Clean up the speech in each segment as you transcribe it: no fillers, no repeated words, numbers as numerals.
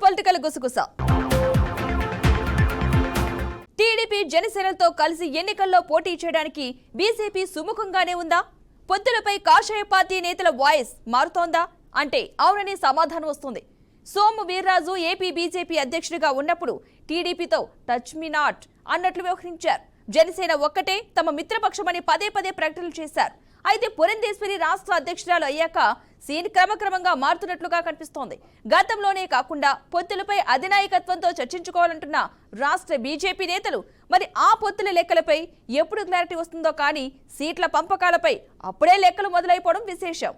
Political గుసగుస. TDP జనసేనతో కలిసి ఎన్నికల్లో పోటీ చేయడానికి బీజేపీ సుముఖంగానే ఉందా? పొత్తులపై కాషాయ పార్టీ నేతల వాయిస్ మారుతోందా అంటే అవుననే సమాధానం వస్తుంది. సోము వీర్రాజు ఏపీ బీజేపీ అధ్యక్షుడిగా ఉన్నప్పుడు టీడీపీతో టచ్ మీ నాట్ అన్నట్లు వ్యవహరించారు. జనసేన ఒక్కటే తమ మిత్రపక్షమని పదే పదే ప్రకటనలు చేశారు. అయితే పురంధేశ్వరి రాష్ట్ర అధ్యక్షురాలు అయ్యాక సీన్ క్రమక్రమంగా మారుతున్నట్లుగా కనిపిస్తోంది. గతంలోనే కాకుండా పొత్తులపై అధినాయకత్వంతో చర్చించుకోవాలంటున్న రాష్ట్ర బీజేపీ నేతలు మరి ఆ పొత్తుల లెక్కలపై ఎప్పుడు క్లారిటీ వస్తుందో కానీ సీట్ల పంపకాలపై అప్పుడే లెక్కలు మొదలైపోవడం విశేషం.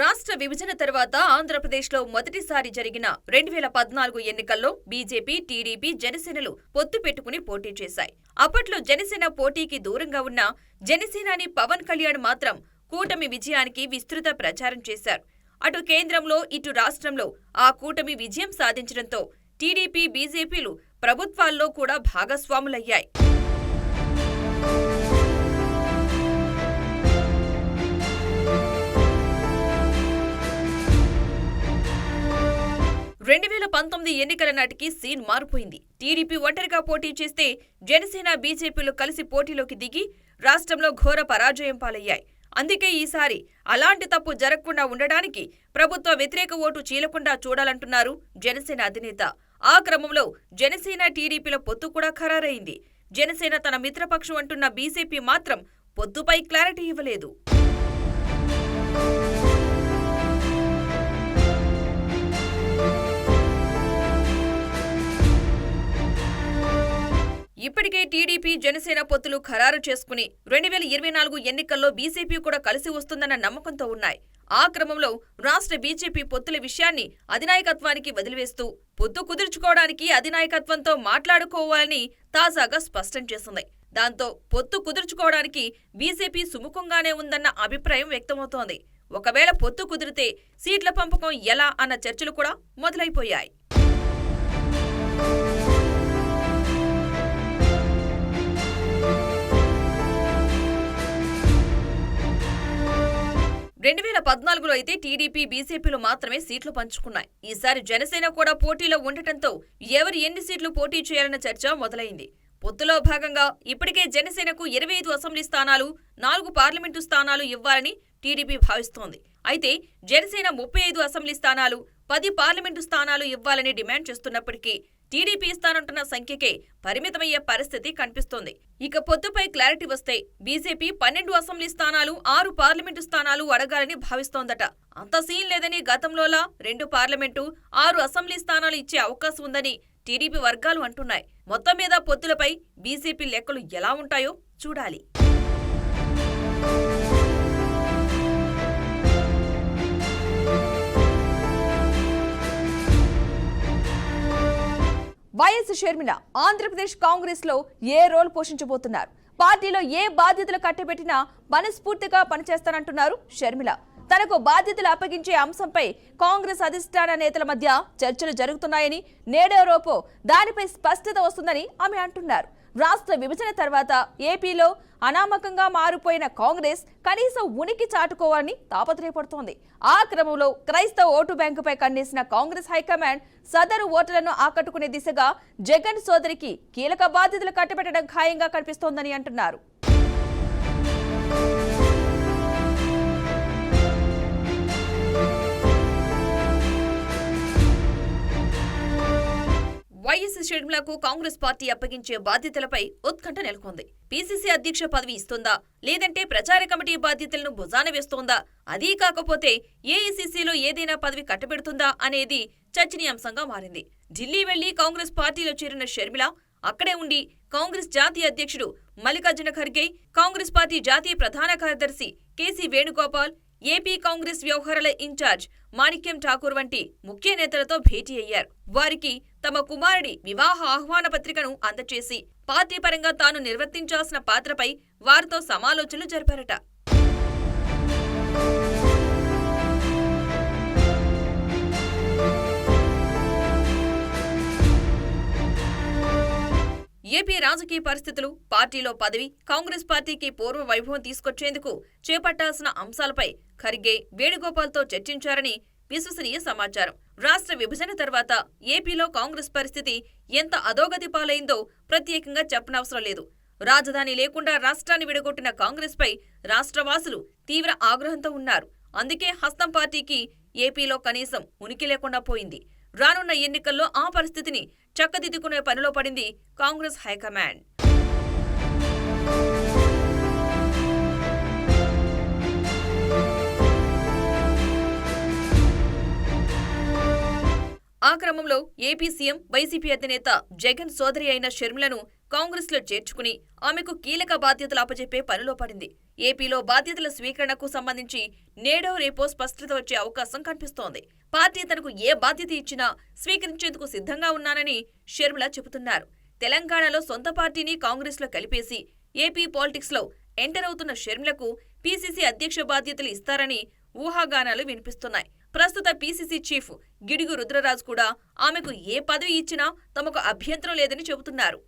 రాష్ట్ర విభజన తర్వాత ఆంధ్రప్రదేశ్లో మొదటిసారి జరిగిన 2014 ఎన్నికల్లో బీజేపీ, టీడీపీ, జనసేనలు పొత్తు పెట్టుకుని పోటీ చేశాయి. అప్పట్లో జనసేన పోటీకి దూరంగా ఉన్న జనసేనాని పవన్ కళ్యాణ్ మాత్రం కూటమి విజయానికి విస్తృత ప్రచారం చేశారు. అటు కేంద్రంలో, ఇటు రాష్ట్రంలో ఆ కూటమి విజయం సాధించడంతో టీడీపీ, బీజేపీలు ప్రభుత్వాల్లో కూడా భాగస్వాములయ్యాయి. రెండు 2019 ఎన్నికల నాటికి సీన్ మారిపోయింది. టీడీపీ ఒంటరిగా పోటీ చేస్తే జనసేన, బీజేపీలు కలిసి పోటీలోకి దిగి రాష్ట్రంలో ఘోర పరాజయం పాలయ్యాయి. అందుకే ఈసారి అలాంటి తప్పు జరగకుండా ఉండడానికి ప్రభుత్వ వ్యతిరేక ఓటు చీలకుండా చూడాలంటున్నారు జనసేన అధినేత. ఆ క్రమంలో జనసేన, టీడీపీల పొత్తు కూడా ఖరారైంది. జనసేన తన మిత్రపక్షం అంటున్న బీజేపీ మాత్రం పొత్తుపై క్లారిటీ ఇవ్వలేదు. ఇప్పటికే టీడీపీ, జనసేన పొత్తులు ఖరారు చేసుకుని 2024 ఎన్నికల్లో బీజేపీ కూడా కలిసి వస్తుందన్న నమ్మకంతో ఉన్నాయి. ఆ క్రమంలో రాష్ట్ర బీజేపీ పొత్తుల విషయాన్ని అధినాయకత్వానికి వదిలివేస్తూ పొత్తు కుదుర్చుకోవడానికి అధినాయకత్వంతో మాట్లాడుకోవాలని తాజాగా స్పష్టం చేసింది. దాంతో పొత్తు కుదుర్చుకోవడానికి బీజేపీ సుముఖంగానే ఉందన్న అభిప్రాయం వ్యక్తమవుతోంది. ఒకవేళ పొత్తు కుదిరితే సీట్ల పంపకం ఎలా అన్న చర్చలు కూడా మొదలైపోయాయి. రెండు 2014లో అయితే టీడీపీ, బీజేపీలు మాత్రమే సీట్లు పంచుకున్నాయి. ఈసారి జనసేన కూడా పోటీలో ఉండటంతో ఎవరు ఎన్ని సీట్లు పోటీ చేయాలన్న చర్చ మొదలైంది. పొత్తులో భాగంగా ఇప్పటికే జనసేనకు 25 అసెంబ్లీ స్థానాలు, 4 పార్లమెంటు స్థానాలు ఇవ్వాలని టీడీపీ భావిస్తోంది. అయితే జనసేన 35 అసెంబ్లీ స్థానాలు, 10 పార్లమెంటు స్థానాలు ఇవ్వాలని డిమాండ్ చేస్తున్నప్పటికీ టీడీపీ ఇస్తానంటున్న సంఖ్యకే పరిమితమయ్యే పరిస్థితి కనిపిస్తోంది. ఇక పొత్తుపై క్లారిటీ వస్తే బీజేపీ 12 అసెంబ్లీ స్థానాలు, 6 పార్లమెంటు స్థానాలు అడగాలని భావిస్తోందట. అంత సీన్ లేదని, గతంలోలా 2 పార్లమెంటు, 6 అసెంబ్లీ స్థానాలు ఇచ్చే అవకాశం ఉందని టీడీపీ వర్గాలు అంటున్నాయి. మొత్తం మీద పొత్తులపై బీజేపీ లెక్కలు ఎలా ఉంటాయో చూడాలి. వైఎస్ షర్మిల ఆంధ్రప్రదేశ్ కాంగ్రెస్ లో ఏ రోల్ పోషించబోతున్నారు? పార్టీలో ఏ బాధ్యతలు కట్టబెట్టినా మనస్ఫూర్తిగా పనిచేస్తానంటున్నారు షర్మిల. తనకు బాధ్యతలు అప్పగించే అంశంపై కాంగ్రెస్ అధిష్టాన నేతల మధ్య చర్చలు జరుగుతున్నాయని, నేడో రేపో దానిపై స్పష్టత వస్తుందని ఆమె అంటున్నారు. రాష్ట్ర విభజన తర్వాత ఏపీలో అనామకంగా మారిపోయిన కాంగ్రెస్ కనీసం ఉనికి చాటుకోవాలని తాపత్రయపడుతోంది. ఆ క్రమంలో క్రైస్తవ ఓటు బ్యాంకుపై కన్నేసిన కాంగ్రెస్ హైకమాండ్ సదరు ఓటర్లను ఆకట్టుకునే దిశగా జగన్ సోదరికి కీలక బాధ్యతలు కట్టబెట్టడం ఖాయంగా కనిపిస్తోందని అంటున్నారు. వైఎస్ షర్మిలకు కాంగ్రెస్ పార్టీ అప్పగించే బాధ్యతలపై ఉత్కంఠ నెలకొంది. పీసీసీ అధ్యక్ష పదవి ఇస్తుందా, లేదంటే ప్రచార కమిటీ బాధ్యతలను భుజాన వేస్తోందా, అదీ కాకపోతే ఏఐసీసీలో ఏదైనా పదవి కట్టబెడుతుందా అనేది చర్చనీయాంశంగా మారింది. ఢిల్లీ వెళ్లి కాంగ్రెస్ పార్టీలో చేరిన షర్మిల అక్కడే ఉండి కాంగ్రెస్ జాతీయ అధ్యక్షుడు మల్లికార్జున ఖర్గే, కాంగ్రెస్ పార్టీ జాతీయ ప్రధాన కార్యదర్శి కేసీ వేణుగోపాల్, ఏపీ కాంగ్రెస్ వ్యవహారాల ఇన్ఛార్జ్ మాణిక్యం ఠాకూర్ వంటి ముఖ్య నేతలతో భేటీ అయ్యారు. వారికి తమ కుమారుడి వివాహ ఆహ్వాన పత్రికను అందచేసి పార్టీ పరంగా తాను నిర్వర్తించాల్సిన పాత్రపై వారితో సమాలోచనలు జరిపారట. ఏపీ రాజకీయ పరిస్థితులు, పార్టీలో పదవి, కాంగ్రెస్ పార్టీకి పూర్వ వైభవం తీసుకొచ్చేందుకు చేపట్టాల్సిన అంశాలపై ఖర్గే, వేణుగోపాల్తో చర్చించారని విశ్వసనీయ సమాచారం. రాష్ట్ర విభజన తర్వాత ఏపీలో కాంగ్రెస్ పరిస్థితి ఎంత అధోగతి పాలైందో ప్రత్యేకంగా చెప్పనవసరం లేదు. రాజధాని లేకుండా రాష్ట్రాన్ని విడగొట్టిన కాంగ్రెస్ పై రాష్ట్రవాసులు తీవ్ర ఆగ్రహంతో ఉన్నారు. అందుకే హస్తం పార్టీకి ఏపీలో కనీసం ఉనికి లేకుండా పోయింది. రానున్న ఎన్నికల్లో ఆ పరిస్థితిని చక్కదిద్దుకునే పనిలో పడింది కాంగ్రెస్ హైకమాండ్. ఆ క్రమంలో ఏపీ సీఎం వైసీపీ అధినేత జగన్ సోదరి అయిన షర్మిలను కాంగ్రెస్లో చేర్చుకుని ఆమెకు కీలక బాధ్యతలు అప్పచెప్పే పనిలో పడింది. ఏపీలో బాధ్యతల స్వీకరణకు సంబంధించి నేడో రేపో స్పష్టత వచ్చే అవకాశం కనిపిస్తోంది. పార్టీ తనకు ఏ బాధ్యత ఇచ్చినా స్వీకరించేందుకు సిద్ధంగా ఉన్నానని షర్మిల చెబుతున్నారు. తెలంగాణలో సొంత పార్టీని కాంగ్రెస్లో కలిపేసి ఏపీ పాలిటిక్స్లో ఎంటర్ అవుతున్న షర్మిలకు పీసీసీ అధ్యక్ష బాధ్యతలు ఇస్తారని ఊహాగానాలు వినిపిస్తున్నాయి. ప్రస్తుత పీసీసీ చీఫ్ గిడుగు రుద్రరాజ్ కూడా ఆమెకు ఏ పదవి ఇచ్చినా తమకు అభ్యంతరం లేదని చెబుతున్నారు.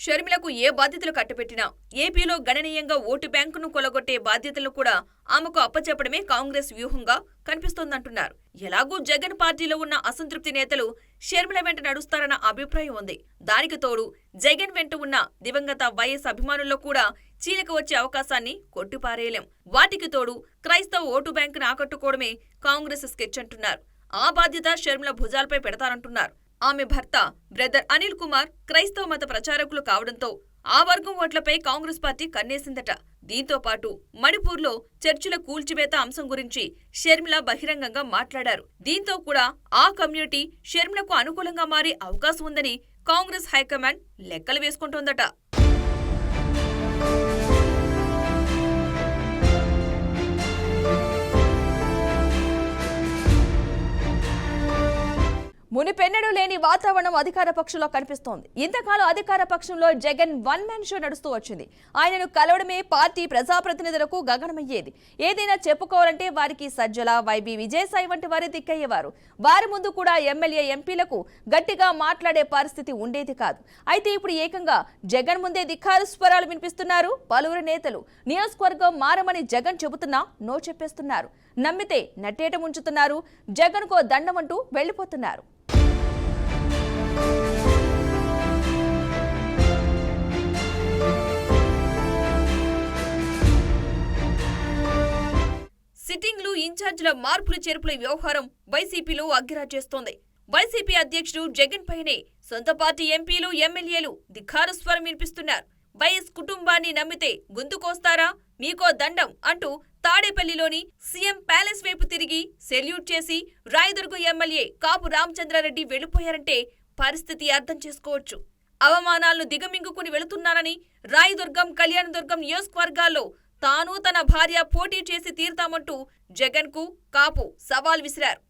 షర్మిలకు ఏ బాధ్యతలు కట్టబెట్టినా ఏపీలో గణనీయంగా ఓటు బ్యాంకును కొలగొట్టే బాధ్యతలను కూడా ఆమెకు అప్పచెప్పడమే కాంగ్రెస్ వ్యూహంగా కనిపిస్తోందంటున్నారు. ఎలాగూ జగన్ పార్టీలో ఉన్న అసంతృప్తి నేతలు షర్మిల వెంట నడుస్తారన్న అభిప్రాయం ఉంది. దానికి తోడు జగన్ వెంట ఉన్న దివంగత వైఎస్ అభిమానుల్లో కూడా చీలిక వచ్చే అవకాశాన్ని కొట్టిపారేయలేం. వాటికి తోడు క్రైస్తవ ఓటు బ్యాంకును ఆకట్టుకోవడమే కాంగ్రెస్ స్కెచ్ అంటున్నారు. ఆ బాధ్యత షర్మిల భుజాలపై పెడతారంటున్నారు. ఆమె భర్త బ్రదర్ అనిల్ కుమార్ క్రైస్తవ మత ప్రచారకులు కావడంతో ఆ వర్గం ఓట్లపై కాంగ్రెస్ పార్టీ కన్నేసిందట. దీంతో పాటు మణిపూర్లో చర్చిల కూల్చివేత అంశం గురించి షర్మిల బహిరంగంగా మాట్లాడారు. దీంతో కూడా ఆ కమ్యూనిటీ షర్మిలకు అనుకూలంగా మారే అవకాశం ఉందని కాంగ్రెస్ హైకమాండ్ లెక్కలు వేసుకుంటోందట. మునిపెన్నడూ లేని వాతావరణం అధికార పక్షంలో కనిపిస్తోంది. ఇంతకాలం అధికార పక్షంలో జగన్ వన్ మ్యాన్ షో నడుస్తూ వచ్చింది. ఆయనను కలవడమే పార్టీ ప్రజాప్రతినిధులకు గగనమయ్యేది. ఏదైనా చెప్పుకోవాలంటే వారికి సజ్జల, వైబీ విజయసాయి వంటి వారి దిక్కయ్యేవారు. వారి ముందు కూడా ఎమ్మెల్యే, ఎంపీలకు గట్టిగా మాట్లాడే పరిస్థితి ఉండేది కాదు. అయితే ఇప్పుడు ఏకంగా జగన్ ముందే ధిక్కార స్వరాలు వినిపిస్తున్నారు పలువురు నేతలు. నియోజకవర్గం మారమని జగన్ చెబుతున్నా నో చెప్పేస్తున్నారు. నమ్మితే నట్టేట ముంచుతున్నారు. జగన్ కో దండమంటూ వెళ్లిపోతున్నారు. సిట్టింగ్లు, ఇన్ఛార్జీల మార్పులు చేర్పుల వ్యవహారం వైసీపీలో అగ్గిరాజేస్తోంది. వైసీపీ అధ్యక్షుడు జగన్ పైనే సొంత పార్టీ ఎంపీలు, ఎమ్మెల్యేలు ధిక్కార స్వరం వినిపిస్తున్నారు. వైఎస్ కుటుంబాన్ని నమ్మితే గొంతుకోస్తారా, మీకో దండం అంటూ తాడేపల్లిలోని సీఎం ప్యాలెస్ వైపు తిరిగి సెల్యూట్ చేసి రాయదుర్గం ఎమ్మెల్యే కాపు రామచంద్రారెడ్డి వెళ్లిపోయారంటే పరిస్థితి అర్థం చేసుకోవచ్చు. అవమానాలను దిగమింగుకుని వెళుతున్నానని రాయదుర్గం, కళ్యాణదుర్గం నియోజకవర్గాల్లో తాను తన భార్య పోటీ చేసి తీరుతామంటూ జగన్ కు కాపు సవాల్ విసిరారు.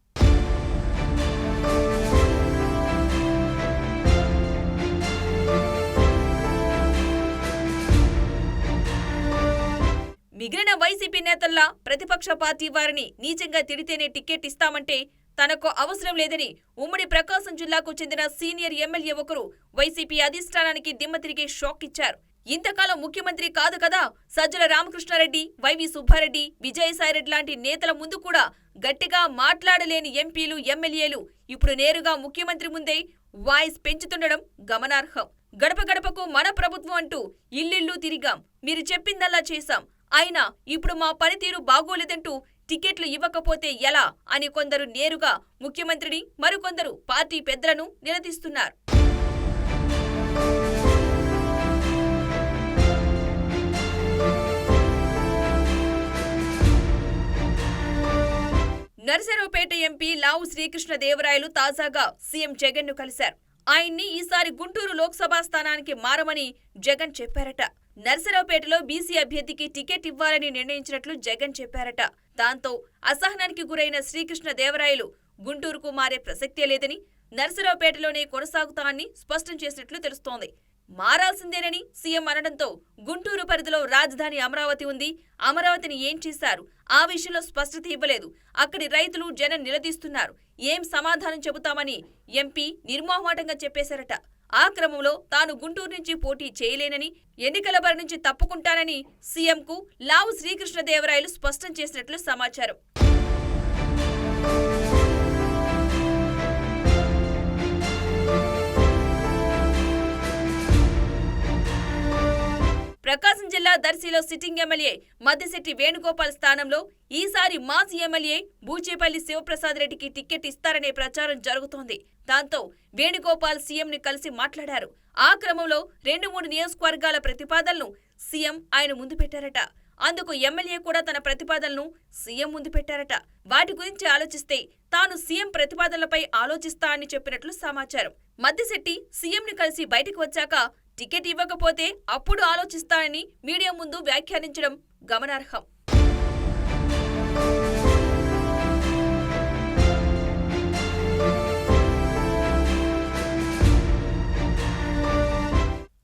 మిగిలిన వైసీపీ నేతల్లా ప్రతిపక్ష పార్టీ వారిని నీచంగా తిడితేనే టికెట్ ఇస్తామంటే తనకు అవసరం లేదని ఉమ్మడి ప్రకాశం జిల్లాకు చెందిన సీనియర్ ఎమ్మెల్యే ఒకరు వైసీపీ అధిష్టానానికి దిమ్మ తిరిగే షాక్ ఇచ్చారు. ఇంతకాలం ముఖ్యమంత్రి కాదు కదా, సజ్జల రామకృష్ణారెడ్డి, వైవి సుబ్బారెడ్డి, విజయసాయిరెడ్డి లాంటి నేతల ముందు కూడా గట్టిగా మాట్లాడలేని ఎంపీలు, ఎమ్మెల్యేలు ఇప్పుడు నేరుగా ముఖ్యమంత్రి ముందే వాయిస్ పెంచుతుండడం గమనార్హం. గడప గడపకు మన ప్రభుత్వం అంటూ ఇల్లిల్లు తిరిగాం, మీరు చెప్పిందల్లా చేశాం, అయినా ఇప్పుడు మా పనితీరు బాగోలేదంటూ టికెట్లు ఇవ్వకపోతే ఎలా అని కొందరు నేరుగా ముఖ్యమంత్రిని, మరికొందరు పార్టీ పెద్దలను నిలదీస్తున్నారు. నరసరావుపేట ఎంపీ లావు శ్రీకృష్ణదేవరాయలు తాజాగా సీఎం జగన్ ను కలిశారు. ఆయన్ని ఈసారి గుంటూరు లోక్సభ స్థానానికి మారమని జగన్ చెప్పారట. నరసరావుపేటలో బీసీ అభ్యర్థికి టికెట్ ఇవ్వాలని నిర్ణయించినట్లు జగన్ చెప్పారట. దాంతో అసహనానికి గురైన శ్రీకృష్ణదేవరాయలు గుంటూరుకు మారే ప్రసక్తే లేదని, నరసరావుపేటలోనే కొనసాగుతానని స్పష్టం చేసినట్లు తెలుస్తోంది. మారాల్సిందేనని సీఎం అనడంతో గుంటూరు పరిధిలో రాజధాని అమరావతి ఉంది. అమరావతిని ఏం చేశారు? ఆ విషయంలో స్పష్టత ఇవ్వలేదు. అక్కడి రైతులు జనం నిలదీస్తున్నారు. ఏం సమాధానం చెబుతామని ఎంపీ నిర్మోహమాటంగా చెప్పేశారట. ఆ క్రమంలో తాను గుంటూరు నుంచి పోటీ చేయలేనని, ఎన్నికల బరి నుంచి తప్పుకుంటానని సీఎంకు లావు శ్రీకృష్ణదేవరాయలు స్పష్టం చేసినట్లు సమాచారం. ప్రకాశం జిల్లా దర్శిలో సిట్టింగ్ ఎమ్మెల్యే మద్దిశెట్టి వేణుగోపాల్ స్థానంలో ఈసారి మాజీ ఎమ్మెల్యే బూచేపల్లి శివప్రసాద్ రెడ్డికి టికెట్ ఇస్తారనే ప్రచారం జరుగుతోంది. దాంతో వేణుగోపాల్ సీఎంని కలిసి మాట్లాడారు. ఆ క్రమంలో 2-3 నియోజకవర్గాల ప్రతిపాదనలు సీఎం ఆయన ముందు పెట్టారట. అందుకు ఎమ్మెల్యే కూడా తన ప్రతిపాదనలు సీఎం ముందు పెట్టారట. వాటి గురించి ఆలోచిస్తే తాను సీఎం ప్రతిపాదనలపై ఆలోచిస్తా అని చెప్పినట్లు సమాచారం. మద్దిశెట్టి సీఎంని కలిసి బయటకు వచ్చాక టికెట్ ఇవ్వకపోతే అప్పుడు ఆలోచిస్తానని మీడియా ముందు వ్యాఖ్యానించడం గమనార్హం.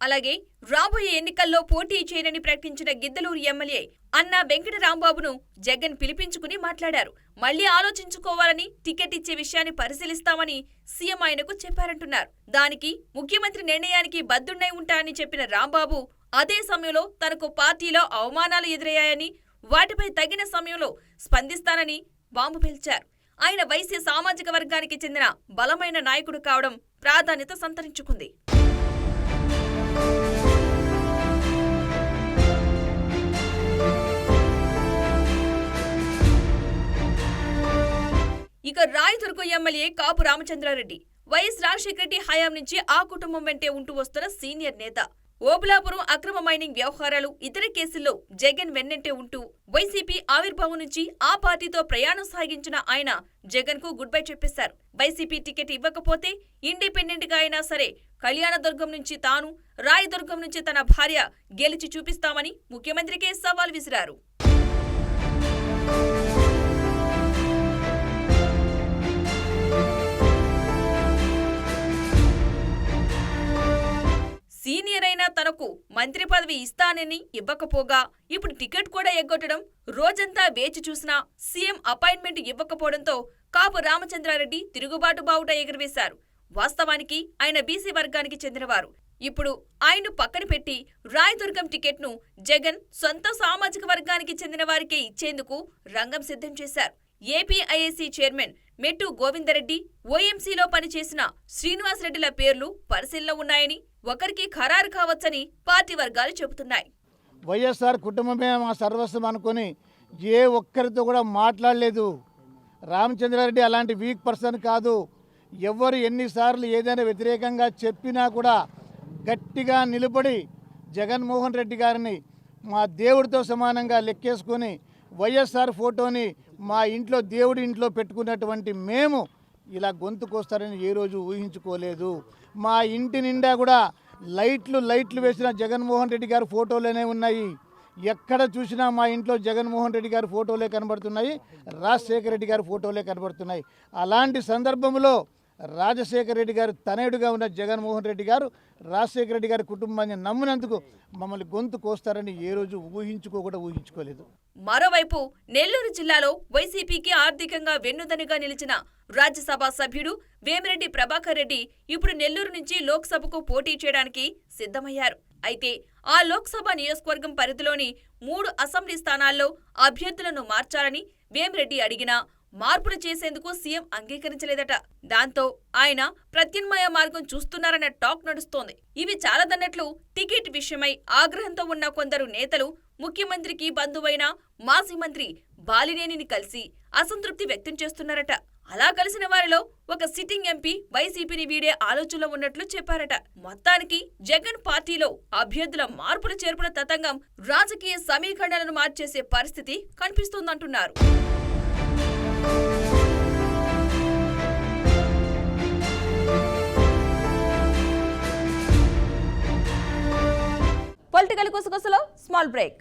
అలాగే రాబోయే ఎన్నికల్లో పోటీ చేయనని ప్రకటించిన గిద్దలూరు ఎమ్మెల్యే అన్నా వెంకట రాంబాబును జగన్ పిలిపించుకుని మాట్లాడారు. మళ్లీ ఆలోచించుకోవాలని, టికెట్ ఇచ్చే విషయాన్ని పరిశీలిస్తామని సీఎం ఆయనకు చెప్పారంటున్నారు. దానికి ముఖ్యమంత్రి నిర్ణయానికి బద్దున్నై ఉంటానని చెప్పిన రాంబాబు అదే సమయంలో తనకు పార్టీలో అవమానాలు ఎదురయ్యాయని, వాటిపై తగిన సమయంలో స్పందిస్తానని బాంబు పేల్చారు. ఆయన వైసీ సామాజిక వర్గానికి చెందిన బలమైన నాయకుడు కావడం ప్రాధాన్యత సంతరించుకుంది. ఇక రాయదుర్గం ఎమ్మెల్యే కాపు రామచంద్రారెడ్డి వైఎస్ రాజశేఖర రెడ్డి హయాం నుంచి ఆ కుటుంబం వెంటే ఉంటూ వస్తున్న సీనియర్ నేత. ఓబులాపురం అక్రమ మైనింగ్ వ్యవహారాలు, ఇతర కేసుల్లో జగన్ వెన్నంటే ఉంటూ వైసీపీ ఆవిర్భావం నుంచి ఆ పార్టీతో ప్రయాణం సాగించిన ఆయన జగన్ కు గుడ్ బై చెప్పేశారు. వైసీపీ టికెట్ ఇవ్వకపోతే ఇండిపెండెంట్ గా అయినా సరే కళ్యాణదుర్గం నుంచి తాను, రాయదుర్గం నుంచి తన భార్య గెలిచి చూపిస్తామని ముఖ్యమంత్రికే సవాల్ విసిరారు. సీనియర్ అయినా తనకు మంత్రి పదవి ఇస్తానని ఇవ్వకపోగా ఇప్పుడు టికెట్ కూడా ఎగ్గొట్టడం, రోజంతా వేచి చూసినా సీఎం అపాయింట్మెంట్ ఇవ్వకపోవడంతో కాపు రామచంద్రారెడ్డి తిరుగుబాటు బావుట ఎగురవేశారు. వాస్తవానికి ఆయన బీసీ వర్గానికి చెందినవారు. ఇప్పుడు ఆయన్ను పక్కన పెట్టి రాయదుర్గం టికెట్ను జగన్ సొంత సామాజిక వర్గానికి చెందిన వారికే ఇచ్చేందుకు రంగం సిద్ధం చేశారు. ఏపీఐఏసీ చైర్మన్ మెట్టు గోవిందరెడ్డి, ఓఎంసీలో పనిచేసిన శ్రీనివాసరెడ్డిల పేర్లు పరిశీలనలో ఉన్నాయని, ఒకరికి ఖరారు కావచ్చని పార్టీ వర్గాలు చెబుతున్నాయి. వైఎస్ఆర్ కుటుంబమే మా సర్వస్వం అనుకుని ఏ ఒక్కరితో కూడా మాట్లాడలేదు. రామచంద్రారెడ్డి అలాంటి వీక్ పర్సన్ కాదు. ఎవరు ఎన్నిసార్లు ఏదైనా వ్యతిరేకంగా చెప్పినా కూడా గట్టిగా నిలబడి జగన్మోహన్ రెడ్డి గారిని మా దేవుడితో సమానంగా లెక్కేసుకొని వైఎస్ఆర్ ఫోటోని మా ఇంట్లో దేవుడి ఇంట్లో పెట్టుకున్నటువంటి మేము ఇలా గొంతుకొస్తారని ఏ రోజు ఊహించుకోలేదు. మా ఇంటి నిండా కూడా లైట్లు వేసిన జగన్మోహన్ రెడ్డి గారి ఫోటోలనే ఉన్నాయి. ఎక్కడ చూసినా మా ఇంట్లో జగన్మోహన్ రెడ్డి గారి ఫోటోలే కనబడుతున్నాయి, రాజశేఖర రెడ్డి గారి ఫోటోలే కనబడుతున్నాయి. అలాంటి సందర్భంలో రాజశేఖర రెడ్డి గారు తనయుడుగా ఉన్న జగన్మోహన్ రెడ్డి గారు రాజశేఖర రెడ్డి గారి కుటుంబాన్ని నమ్మినందుకు మమ్మల్ని గొంతు కోస్తారని ఏ రోజు ఊహించుకోలేదు. మరోవైపు నెల్లూరు జిల్లాలో వైసీపీకి ఆర్థికంగా వెన్నుదన్నుగా నిలిచిన రాజ్యసభ సభ్యుడు వేమిరెడ్డి ప్రభాకర్ రెడ్డి ఇప్పుడు నెల్లూరు నుంచి లోక్సభకు పోటీ చేయడానికి సిద్ధమయ్యారు. అయితే ఆ లోక్సభ నియోజకవర్గం పరిధిలోని 3 అసెంబ్లీ స్థానాల్లో అభ్యర్థులను మార్చాలని వేమిరెడ్డి అడిగినా మార్పులు చేసేందుకు సీఎం అంగీకరించలేదట. దాంతో ఆయన ప్రత్యామ్నాయ మార్గం చూస్తున్నారన్న టాక్ నడుస్తోంది. ఇవి చాలదన్నట్లు టికెట్ విషయమై ఆగ్రహంతో ఉన్న కొందరు నేతలు ముఖ్యమంత్రికి బంధువైన మాజీ మంత్రి బాలినేనిని కలిసి అసంతృప్తి వ్యక్తం చేస్తున్నారట. అలా కలిసిన వారిలో ఒక సిట్టింగ్ ఎంపీ వైసీపీని వీడే ఆలోచనలో ఉన్నట్లు చెప్పారట. మొత్తానికి జగన్ పార్టీలో అభ్యర్థుల మార్పుల చేర్పుల తతంగం రాజకీయ సమీకరణలను మార్చేసే పరిస్థితి కనిపిస్తోందంటున్నారు. పొలిటికల్ కుసగుసలో స్మాల్ బ్రేక్.